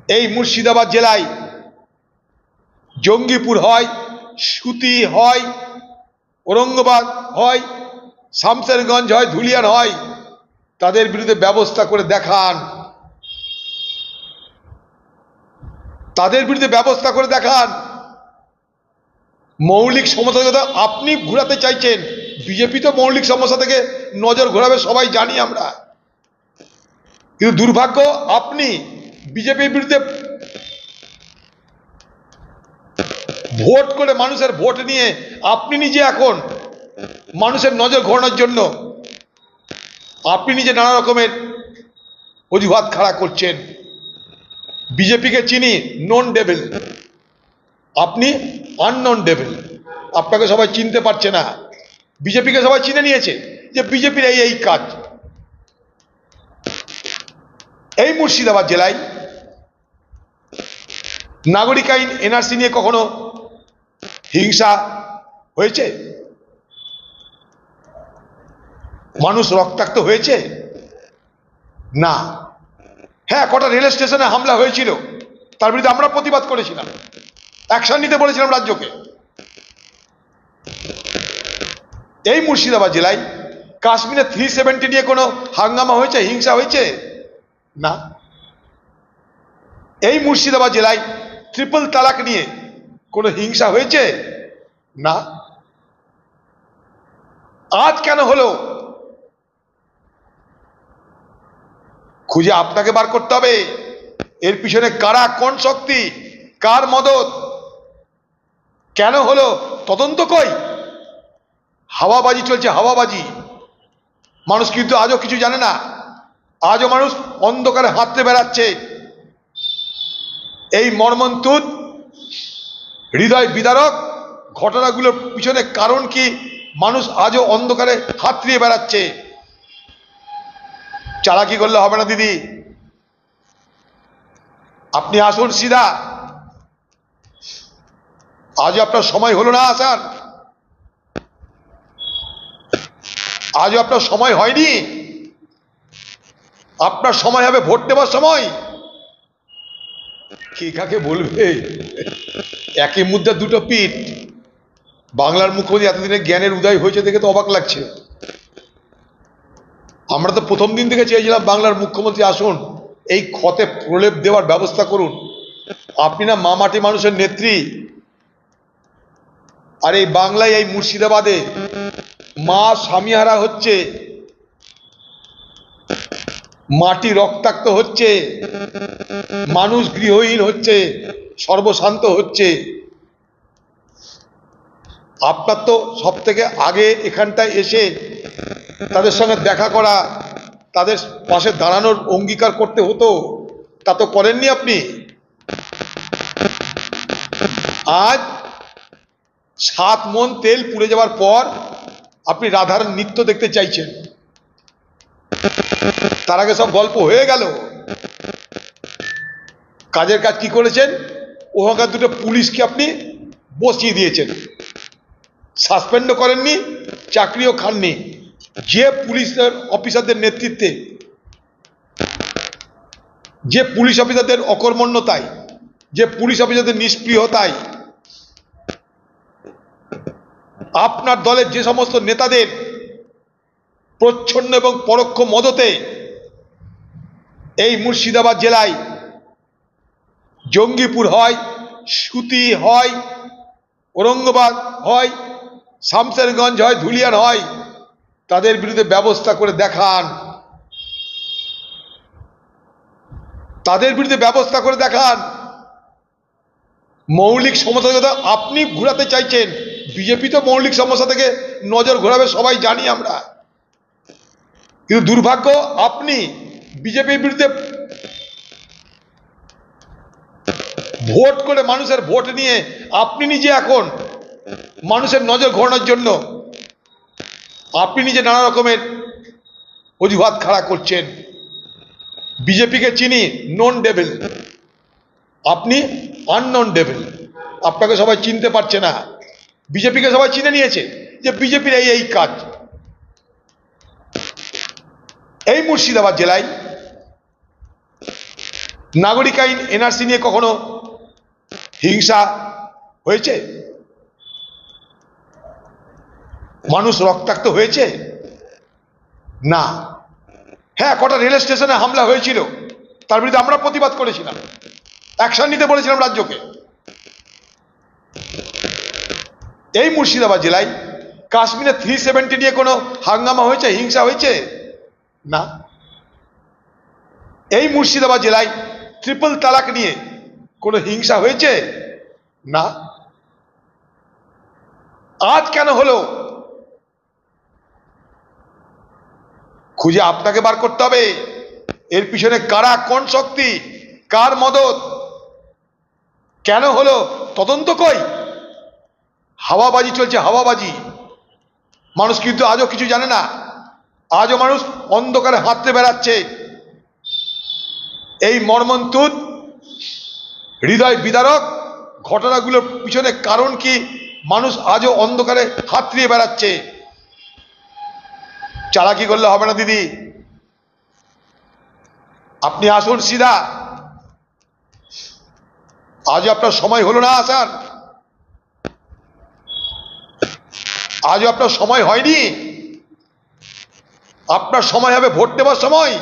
এই মুর্শিদাবাদ জেলায় জঙ্গিপুর হয়, সুতি হয়, ঔরঙ্গাবাদ হয়, শামসেরগঞ্জ হয়, ধুলিয়ান হয়, তাদের বিরুদ্ধে ব্যবস্থা করে দেখান, তাদের বিরুদ্ধে ব্যবস্থা করে দেখান। মৌলিক সমস্যা আপনি ঘোরাতে চাইছেন, বিজেপি তো মৌলিক সমস্যা থেকে নজর ঘোরাবে সবাই জানি আমরা, কিন্তু দুর্ভাগ্য আপনি বিজেপির বিরুদ্ধে ভোট করে মানুষের ভোট নিয়ে আপনি নিজে এখন মানুষের নজর ঘোরানোর জন্য আপনি নিজে নানা রকমের অজুহাত খাড়া করছেন। বিজেপিকে চিনি, নন ডেভিল, আপনি আননন ডেভিল, আপনাকে সবাই চিনতে পারছে না। বিজেপিকে সবাই চিনে নিয়েছে যে বিজেপির এই কাজ। এই মুর্শিদাবাদ জেলায় নাগরিক আইন এনআরসি নিয়ে কখনো হিংসা হয়েছে? মানুষ রক্তাক্ত হয়েছে? না। হ্যাঁ, কটা রেল স্টেশনে হামলা হয়েছিল, তার বিরুদ্ধে আমরা প্রতিবাদ করেছিলাম, অ্যাকশন নিতে বলেছিলাম রাজ্যকে। এই মুর্শিদাবাদ জেলায় কাশ্মীরে 370 নিয়ে কোনো হাঙ্গামা হয়েছে, হিংসা হয়েছে? না। এই মুর্শিদাবাদ জেলায় ট্রিপল তালাক নিয়ে কোনো হিংসা হয়েছে? না। আজ কেন হলো? খুঁজে আপনাকে বার করতে হবে এর পিছনে কারা, কোন শক্তি, কার মদত, কেন হলো, তদন্ত কই? হাওয়াবাজি চলছে, হাওয়াবাজি। মানুষ কিন্তু আজও কিছু জানে না, আজও মানুষ অন্ধকারে হাতড়ে বেড়াচ্ছে। এই মর্মন্তুদ হৃদয় বিদারক ঘটনাগুলোর পিছনে কারণ কি, মানুষ আজও অন্ধকারে হাতড়িয়ে বেড়াচ্ছে। চালাকি করলে হবে না দিদি, আপনি আসুন সিধা। আজও আপনার সময় হলো না আসার, আজও আপনার সময় হয়নি, আপনার সময় হবে ভোট দেওয়ার সময়। কে কাকে বলবে? একই মুদ্রা দুটো পিঠ। বাংলার মুখ্যমন্ত্রী এতদিনে জ্ঞানের উদয় হয়েছে দেখে তো অবাক লাগছে। আমরা তো প্রথম দিন থেকে চেয়েছিলাম বাংলার মুখ্যমন্ত্রী আসুন, এই ক্ষতে প্রলেপ দেওয়ার ব্যবস্থা করুন। আপনি না মামাটি মানুষের নেত্রী, আর এই বাংলায়, এই মুর্শিদাবাদে মা স্বামীহারা হচ্ছে, মাটি রক্তাক্ত হচ্ছে, মানুষ গৃহহীন হচ্ছে, সর্বশান্ত হচ্ছে। আপনার তো সব থেকে আগে এখানটায় এসে তাদের সঙ্গে দেখা করা, তাদের পাশে দাঁড়ানোর অঙ্গীকার করতে হতো, তা তো করেননি আপনি। আজ 7 মণ তেল পুড়ে যাওয়ার পর আপনি রাধার নৃত্য দেখতে চাইছেন, তার আগে সব গল্প হয়ে গেল। কাজের কাজ কি করেছেন? ওখানকার দুটো পুলিশকে আপনি বসিয়ে দিয়েছেন, সাসপেন্ডও করেননি, চাকরিও খাননি। যে পুলিশের অফিসারদের নেতৃত্বে, যে পুলিশ অফিসারদের অকর্মণ্যতায়, যে পুলিশ অফিসারদের নিষ্ক্রিয়তায়, আপনার দলের যে সমস্ত নেতাদের প্রচ্ছন্ন এবং পরোক্ষ মদতে এই মুর্শিদাবাদ জেলায় জঙ্গিপুর হয়, সুতি হয়, ঔরঙ্গাবাদ হয়, শামসেরগঞ্জ হয়, ধুলিয়ান হয়, তাদের বিরুদ্ধে ব্যবস্থা করে দেখান, তাদের বিরুদ্ধে ব্যবস্থা করে দেখান। মৌলিক সমস্যা আপনি ঘোরাতে চাইছেন, বিজেপি তো মৌলিক সমস্যা থেকে নজর ঘোরাবে সবাই জানি আমরা, কিন্তু দুর্ভাগ্য আপনি বিজেপির বিরুদ্ধে ভোট করে মানুষের ভোট নিয়ে আপনি নিজে এখন মানুষের নজর ঘোরানোর জন্য আপনি নিজে নানা রকমের অজুহাত খাড়া করছেন। বিজেপিকে চিনি, নন ডেভিল, আপনি আননন ডেভিল, আপনাকে সবাই চিনতে পারছে না। বিজেপিকে সবাই চিনে নিয়েছে যে বিজেপির এই কাজ। এই মুর্শিদাবাদ জেলায় নাগরিক আইন এনআরসি নিয়ে কখনো হিংসা হয়েছে? মানুষ রক্তাক্ত হয়েছে? না। হ্যাঁ, কটা রেল স্টেশনে হামলা হয়েছিল, তার বিরুদ্ধে আমরা প্রতিবাদ করেছিলাম, অ্যাকশন নিতে বলেছিলাম রাজ্যকে। এই মুর্শিদাবাদ জেলায় কাশ্মীরে 370 নিয়ে কোনো হাঙ্গামা হয়েছে, হিংসা হয়েছে? না। এই মুর্শিদাবাদ জেলায় ট্রিপল তালাক নিয়ে কোনো হিংসা হয়েছে? না। আজ কেন হলো? খুঁজে আপনাকে বার করতে হবে এর পিছনে কারা, কোন শক্তি, কার মদত, কেন হলো? তদন্ত কই? হাওয়াবাজি চলছে, হাওয়াবাজি। মানুষ কিন্তু আজও কিছু জানে না, আজও মানুষ অন্ধকারে হাঁটতে বেড়াচ্ছে। এই মর্মন্তুদ হৃদয় বিদারক ঘটনাগুলোর পিছনে কারণ কি? মানুষ আজও অন্ধকারে হাতড়িয়ে বেড়াচ্ছে। চালাকি করলে হবে না দিদি, আপনি আসুন সিধা। আজও আপনার সময় হলো না আসার, আজও আপনার সময় হয়নি। আপনার সময় হবে ভোট দেওয়ার সময়।